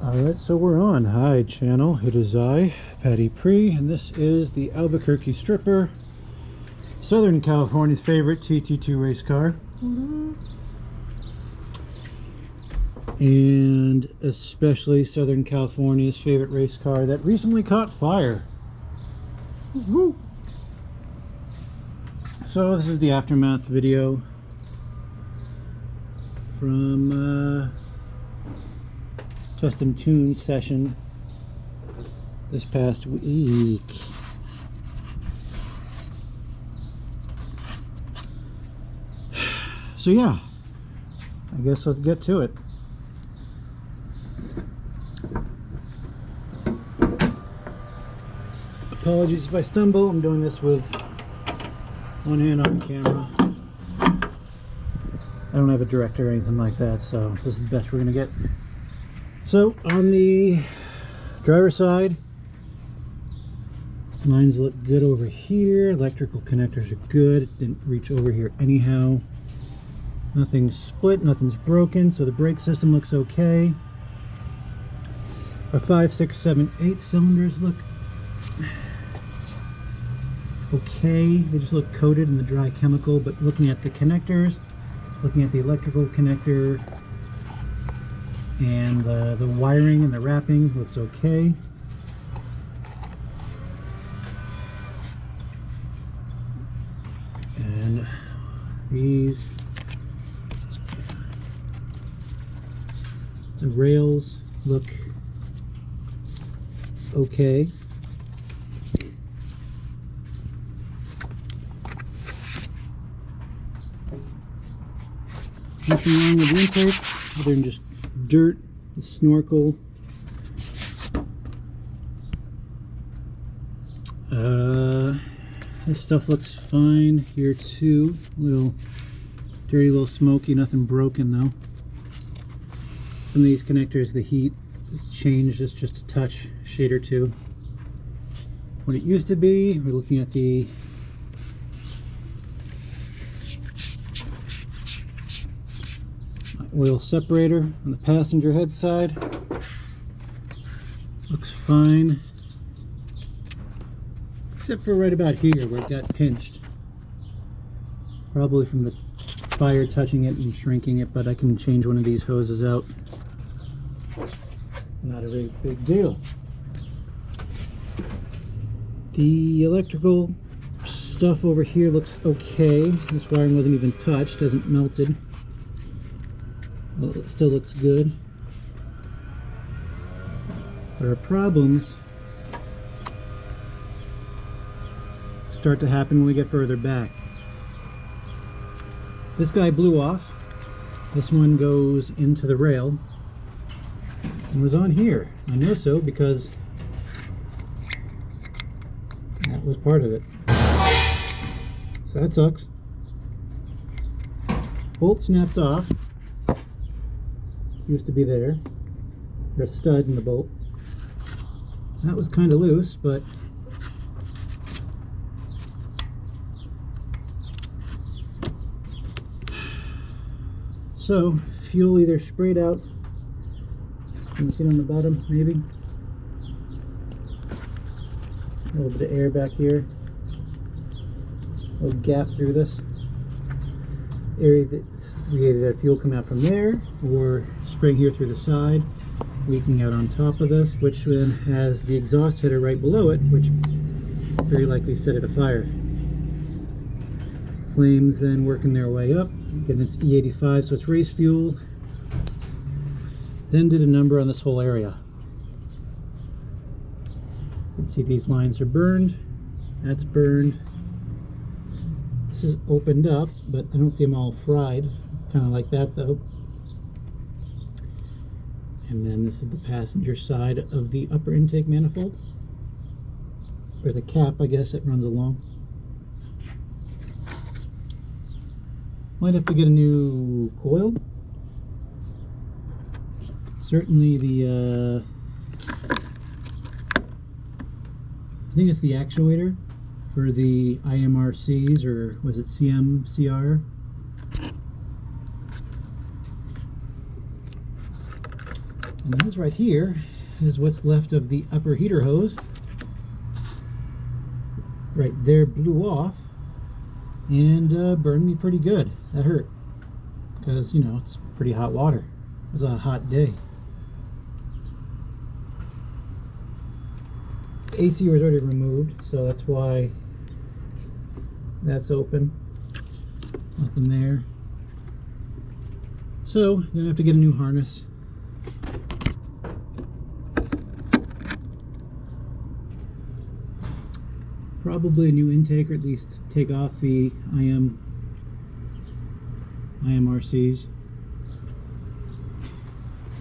Alright, so we're on. Hi channel, it is I, Patty Pre, and this is the Albuquerque Stripper, Southern California's favorite TT2 race car. And especially Southern California's favorite race car that recently caught fire. Woo! So this is the aftermath video from Test and Tune session this past week. So yeah, I guess let's get to it. Apologies if I stumble. I'm doing this with one hand on the camera. I don't have a director or anything like that, so this is the best we're gonna get. So on the driver's side, lines look good over here. Electrical connectors are good. It didn't reach over here anyhow. Nothing's split, nothing's broken, so the brake system looks okay. Our 5, 6, 7, 8 cylinders look okay. They just look coated in the dry chemical, but looking at the connectors, looking at the electrical connector, and the wiring and the wrapping looks okay. And the rails look okay. Nothing wrong with the intake other than just dirt, the snorkel. This stuff looks fine here too. Little dirty, little smoky, nothing broken though. Some of these connectors, the heat has changed. It's just a touch, shade or two. What it used to be, we're looking at the oil separator on the passenger head side. Looks fine, except for right about here where it got pinched, probably from the fire touching it and shrinking it, but I can change one of these hoses out. Not a very big deal. The electrical stuff over here looks okay. This wiring wasn't even touched, hasn't melted. Well, it still looks good. But our problems start to happen when we get further back. This guy blew off. This one goes into the rail and was on here. I know so because that was part of it. So that sucks. Bolt snapped off. Used to be there. There's a stud in the bolt. That was kind of loose, but so fuel either sprayed out. You can see it on the bottom, maybe. A little bit of air back here. A little gap through this area that we either had fuel come out from there or spraying here through the side, leaking out on top of this, which then has the exhaust header right below it, which very likely set it afire. Flames then working their way up. Again, it's E85, so it's race fuel. Then did a number on this whole area. You can see these lines are burned. That's burned. This is opened up, but I don't see them all fried. Kind of like that though. And then this is the passenger side of the upper intake manifold, or the cap, I guess, that runs along. Might have to get a new coil. Certainly the I think it's the actuator for the IMRCs, or was it CMCR? And this right here is what's left of the upper heater hose. Right there blew off and burned me pretty good. That hurt because, you know, it's pretty hot water. It was a hot day. The AC was already removed, so that's why that's open. Nothing there. So, I'm gonna have to get a new harness. Probably a new intake, or at least take off the IMRCs.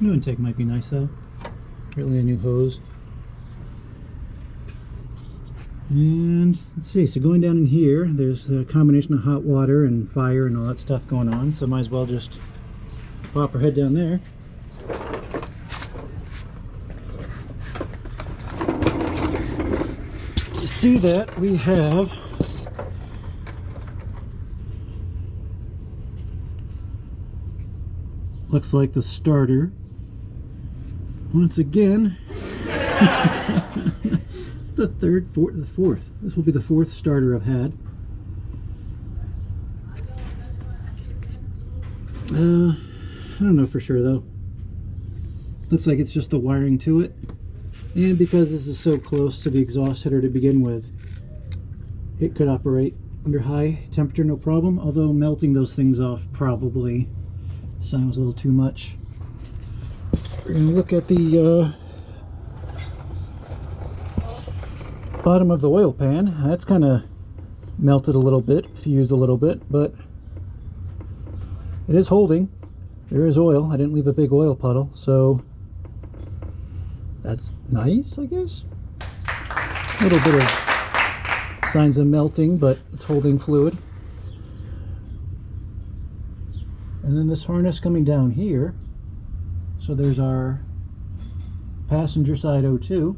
New intake might be nice though. Certainly a new hose. And let's see, so going down in here, there's a combination of hot water and fire and all that stuff going on, so might as well just pop our head down there. To see that, we have looks like the starter once again. It's the fourth. This will be the fourth starter I've had. I don't know for sure though. Looks like it's just the wiring to it, and because this is so close to the exhaust header to begin with, it could operate under high temperature no problem, although melting those things off probably sounds a little too much. We're going to look at the bottom of the oil pan. That's kind of melted a little bit, fused a little bit, but it is holding. There is oil. I didn't leave a big oil puddle, so that's nice, I guess. A little bit of signs of melting, but it's holding fluid. And then this harness coming down here. So there's our passenger side O2,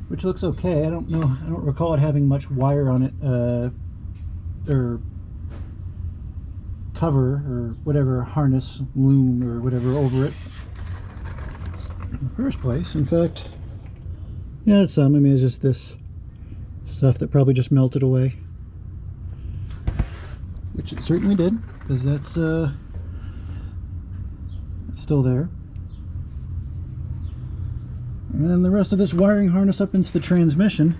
which looks okay. I don't recall it having much wire on it, or cover, or whatever, harness, loom, or whatever over it in the first place. In fact, yeah, it's some. I mean, it's just this stuff that probably just melted away, which it certainly did, because that's still there. And then the rest of this wiring harness up into the transmission.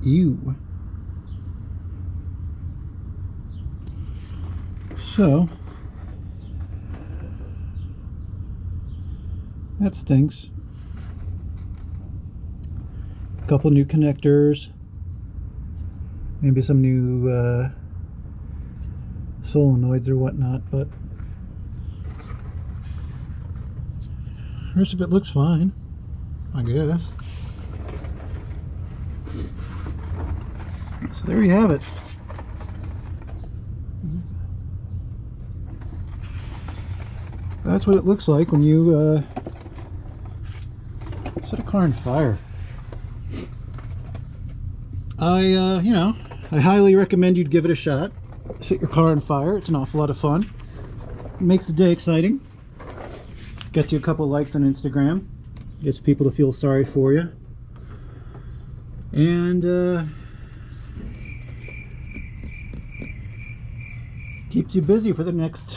Ew. So that stinks. A couple new connectors, maybe some new solenoids or whatnot, but the rest of it looks fine, I guess. So there you have it. That's what it looks like when you set a car on fire. I highly recommend you'd give it a shot. Set your car on fire. It's an awful lot of fun. It makes the day exciting. Gets you a couple likes on Instagram. Gets people to feel sorry for you. And keeps you busy for the next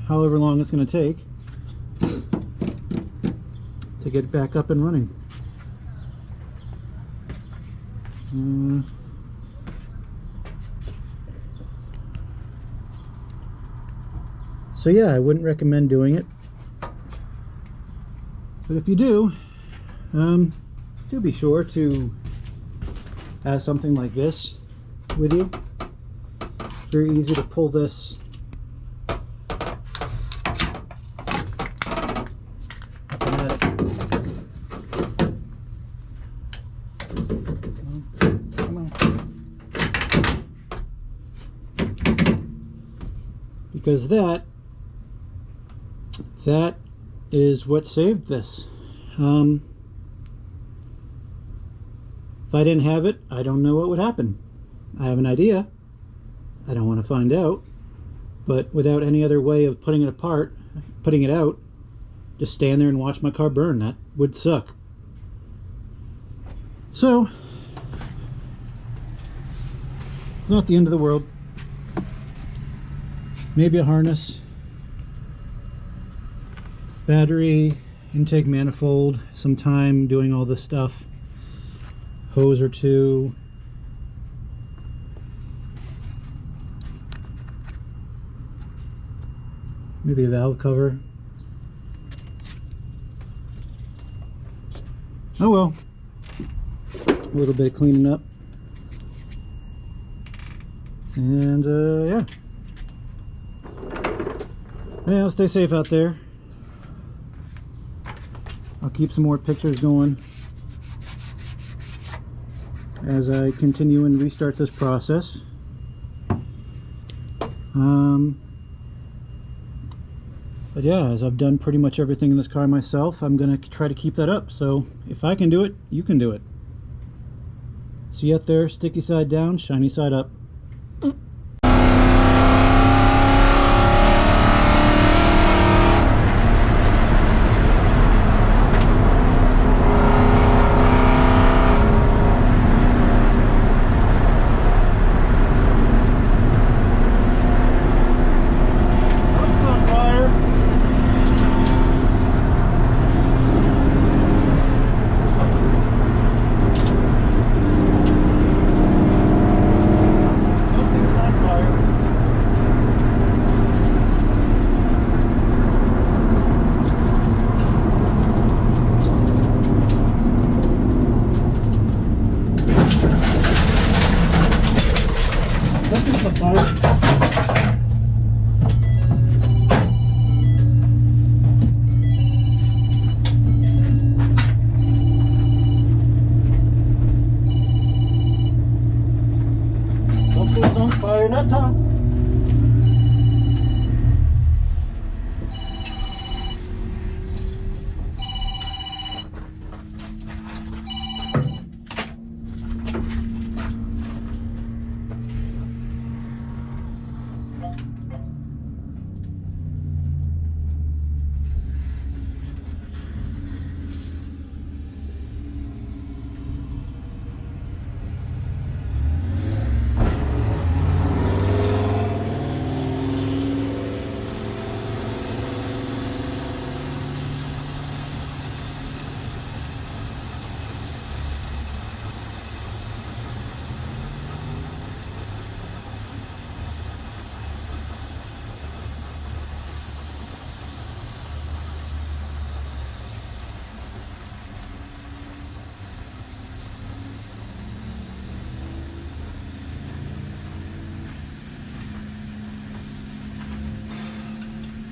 however long it's going to take to get back up and running. So yeah, I wouldn't recommend doing it, but if you do, do be sure to have something like this with you. Very easy to pull this because that is what saved this. If I didn't have it, I don't know what would happen. I have an idea. I don't want to find out. But without any other way of putting it apart, putting it out, just stand there and watch my car burn. That would suck. So it's not the end of the world. Maybe a harness, battery, intake manifold, some time doing all this stuff, hose or two. Maybe a valve cover. Oh well. A little bit of cleaning up. And yeah. Yeah, stay safe out there. I'll keep some more pictures going as I continue and restart this process. But yeah, as I've done pretty much everything in this car myself, I'm going to try to keep that up. So if I can do it, you can do it. See you out there, sticky side down, shiny side up. Something's on fire, not Tom.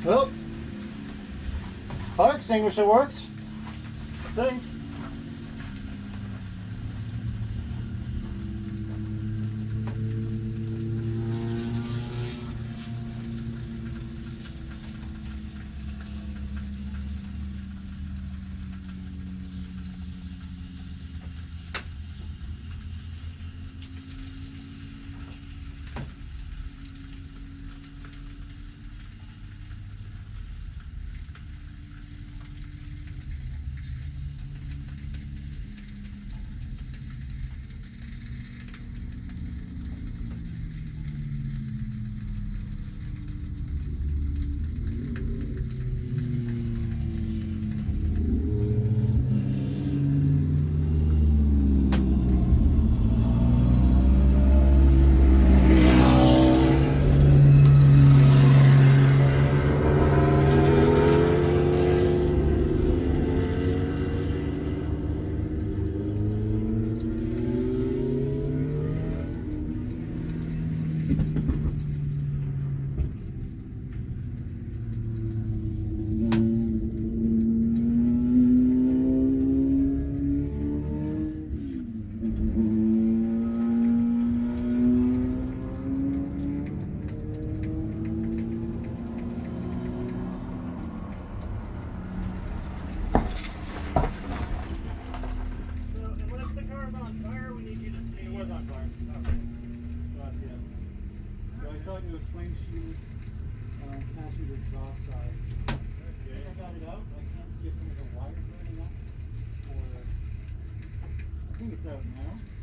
Well, fire extinguisher works, I think. It was flame shoes, passenger exhaust side. think it's out now.